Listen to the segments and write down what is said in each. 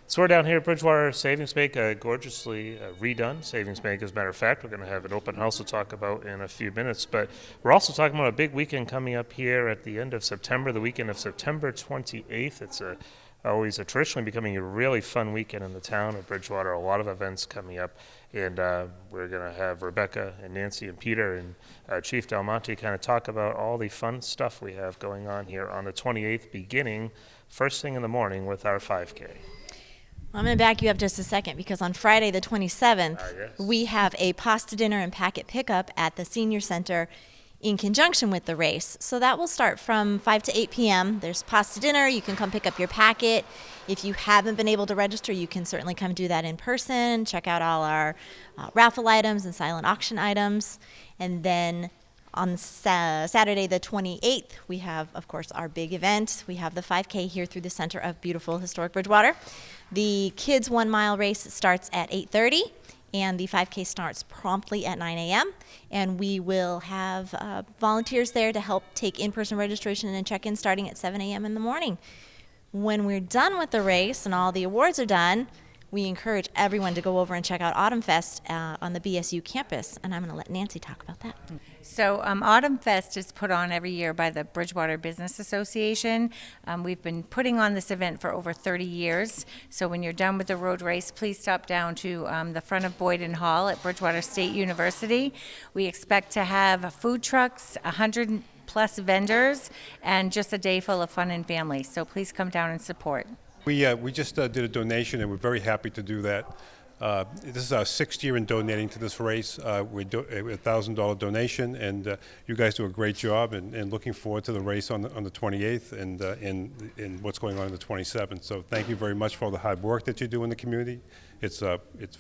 So we're down here at Bridgewater Savings Bank, gorgeously redone Savings Bank. As a matter of fact, we're going to have an open house to talk about in a few minutes. But we're also talking about a big weekend coming up here at the end of September, the weekend of September 28th. It's always traditionally becoming a really fun weekend in the town of Bridgewater. A lot of events coming up. And we're going to have Rebecca and Nancy and Peter and Chief Del Monte kind of talk about all the fun stuff we have going on here on the 28th, beginning first thing in the morning with our 5K. I'm going to back you up just a second because on Friday the 27th, Yes. we have a pasta dinner and packet pickup at the Senior Center in conjunction with the race. So that will start from 5 to 8 p.m. There's pasta dinner. You can come pick up your packet. If you haven't been able to register, you can certainly come do that in person. Check out all our raffle items and silent auction items. And then on Saturday the 28th, we have, of course, our big event. We have the 5K here through the center of beautiful historic Bridgewater. The kids 1 mile race starts at 8:30, and the 5K starts promptly at 9 a.m. And we will have volunteers there to help take in-person registration and check-in starting at 7 a.m. in the morning. When we're done with the race and all the awards are done, we encourage everyone to go over and check out Autumnfest on the BSU campus, and I'm going to let Nancy talk about that. So Autumnfest is put on every year by the Bridgewater Business Association. We've been putting on this event for over 30 years. So when you're done with the road race, please stop down to the front of Boyden Hall at Bridgewater State University. We expect to have food trucks, 100 plus vendors, and just a day full of fun and family. So please come down and support. We just did a donation, and we're very happy to do that. This is our 6th year in donating to this race. We're a $1,000 donation, and you guys do a great job. And looking forward to the race on the 28th and what's going on the 27th. So thank you very much for all the hard work that you do in the community. It's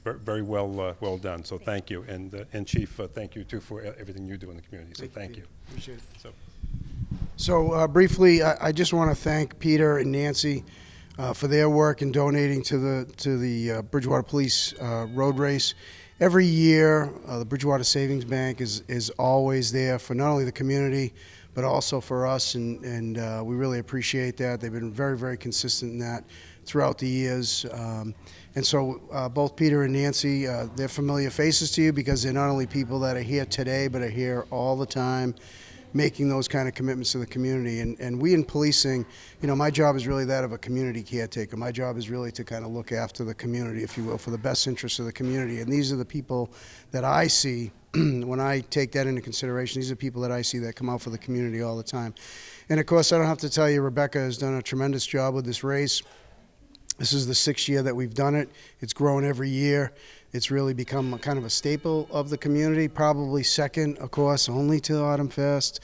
very well done. So thank you, and Chief, thank you too for everything you do in the community. So thank you. Appreciate it. So briefly, I just want to thank Peter and Nancy for their work in donating to the Bridgewater Police road race. Every year, the Bridgewater Savings Bank is always there for not only the community, but also for us, and we really appreciate that. They've been very, very consistent in that throughout the years. And so both Peter and Nancy, they're familiar faces to you because they're not only people that are here today, but are here all the time, making those kind of commitments to the community. And we in policing, my job is really that of a community caretaker. My job is really to kind of look after the community, if you will, for the best interests of the community. And these are the people that I see when I take that into consideration. These are people that I see that come out for the community all the time. And of course, I don't have to tell you, Rebecca has done a tremendous job with this race. This is the 6th year that we've done it. It's grown every year. It's really become kind of a staple of the community, probably second, of course, only to Autumnfest.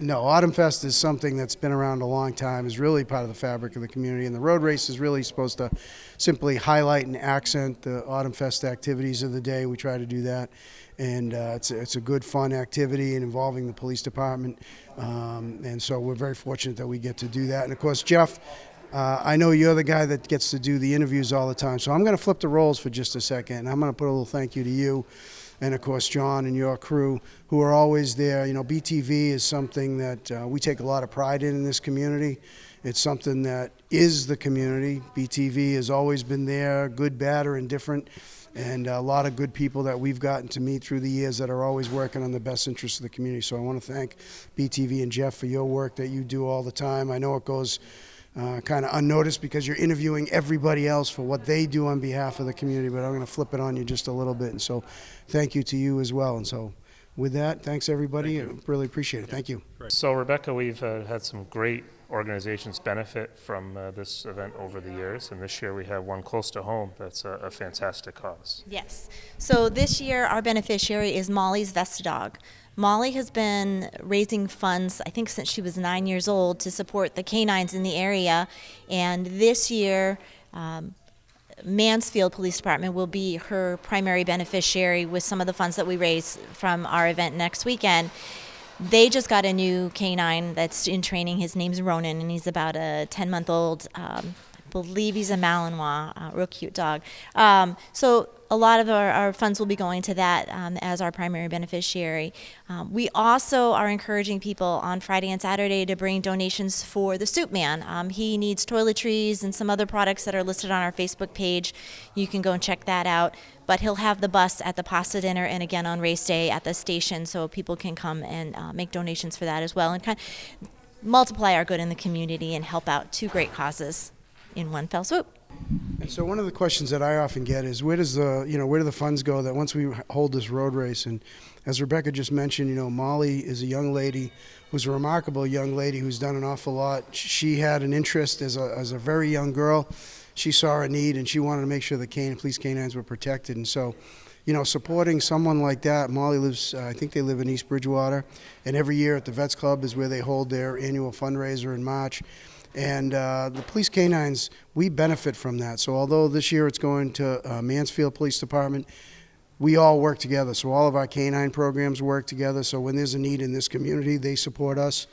No, Autumnfest is something that's been around a long time, is really part of the fabric of the community, and the road race is really supposed to simply highlight and accent the Autumnfest activities of the day. We try to do that, and it's a good, fun activity and involving the police department, and so we're very fortunate that we get to do that. And of course, Jeff, I know you're the guy that gets to do the interviews all the time, so I'm going to flip the roles for just a second, and I'm going to put a little thank you to you, and of course John and your crew who are always there. BTV is something that we take a lot of pride in this community. It's something that is the community. BTV has always been there, good, bad, or indifferent, and a lot of good people that we've gotten to meet through the years that are always working on the best interests of the community. So I want to thank BTV and Jeff for your work that you do all the time. I know it goes kind of unnoticed because you're interviewing everybody else for what they do on behalf of the community, but I'm going to flip it on you just a little bit. And so thank you to you as well. And so with that, thanks everybody. I really appreciate it. Thank you. So Rebecca, we've had some great organizations benefit from this event over the years, and this year we have one close to home that's a fantastic cause. Yes. So this year our beneficiary is Molly's Vestadog. Molly has been raising funds, I think, since she was 9 years old to support the canines in the area. And this year, Mansfield Police Department will be her primary beneficiary with some of the funds that we raise from our event next weekend. They just got a new canine that's in training. His name's Ronan, and he's about a 10-month-old believe he's a Malinois, real cute dog. So a lot of our funds will be going to that as our primary beneficiary. We also are encouraging people on Friday and Saturday to bring donations for the Soup Man. He needs toiletries and some other products that are listed on our Facebook page. You can go and check that out. But he'll have the bus at the pasta dinner and again on race day at the station, so people can come and make donations for that as well and kind of multiply our good in the community and help out two great causes in one fell swoop. And so one of the questions that I often get is where do the funds go that once we hold this road race? And as Rebecca just mentioned, Molly is a young lady who's a remarkable young lady who's done an awful lot. She had an interest as a very young girl. She saw a need and she wanted to make sure the police canines were protected. And so, supporting someone like that, Molly lives, I think they live in East Bridgewater, and every year at the Vets Club is where they hold their annual fundraiser in March. And the police canines, we benefit from that. So although this year it's going to Mansfield Police Department, we all work together. So all of our canine programs work together. So when there's a need in this community, they support us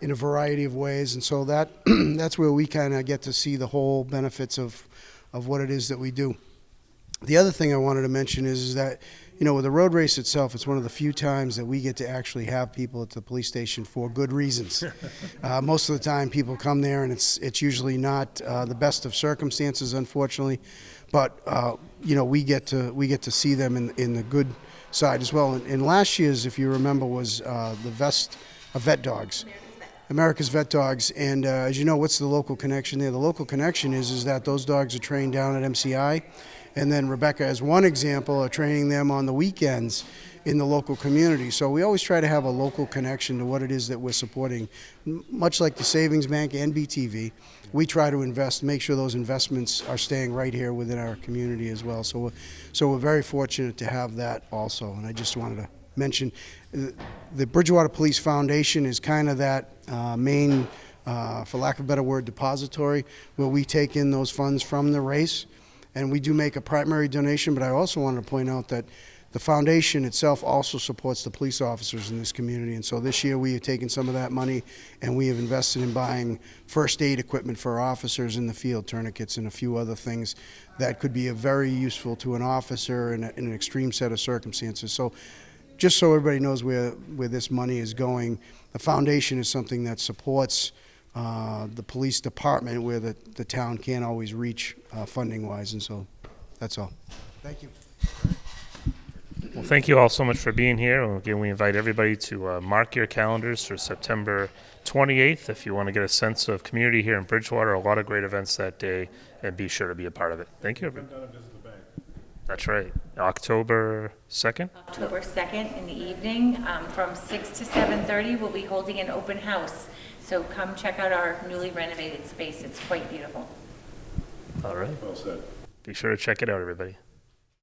in a variety of ways. And so that's where we kind of get to see the whole benefits of what it is that we do. The other thing I wanted to mention is that, with the road race itself, it's one of the few times that we get to actually have people at the police station for good reasons. Most of the time people come there and it's usually not the best of circumstances, unfortunately, but we get to see them in the good side as well. And last year's, if you remember, was the vet dogs. America's Vet Dogs, and as you know, what's the local connection there? The local connection is that those dogs are trained down at MCI, and then Rebecca, as one example, are training them on the weekends in the local community. So we always try to have a local connection to what it is that we're supporting. Much like the Savings Bank and BTV, we try to make sure those investments are staying right here within our community as well. So we're very fortunate to have that also, and I just wanted to mention the Bridgewater Police Foundation is kind of that main, for lack of a better word, depository where we take in those funds from the race, and we do make a primary donation. But I also wanted to point out that the foundation itself also supports the police officers in this community, and so this year we have taken some of that money and we have invested in buying first aid equipment for officers in the field, tourniquets and a few other things that could be very useful to an officer in an extreme set of circumstances. So just so everybody knows where this money is going, the foundation is something that supports the police department where the town can't always reach funding-wise, and so that's all. Thank you. Well, thank you all so much for being here. And again, we invite everybody to mark your calendars for September 28th if you want to get a sense of community here in Bridgewater. A lot of great events that day, and be sure to be a part of it. Thank you, everybody. That's right. October 2nd? October 2nd in the evening, from 6 to 7:30, we'll be holding an open house. So come check out our newly renovated space. It's quite beautiful. All right. Well said. Be sure to check it out, everybody.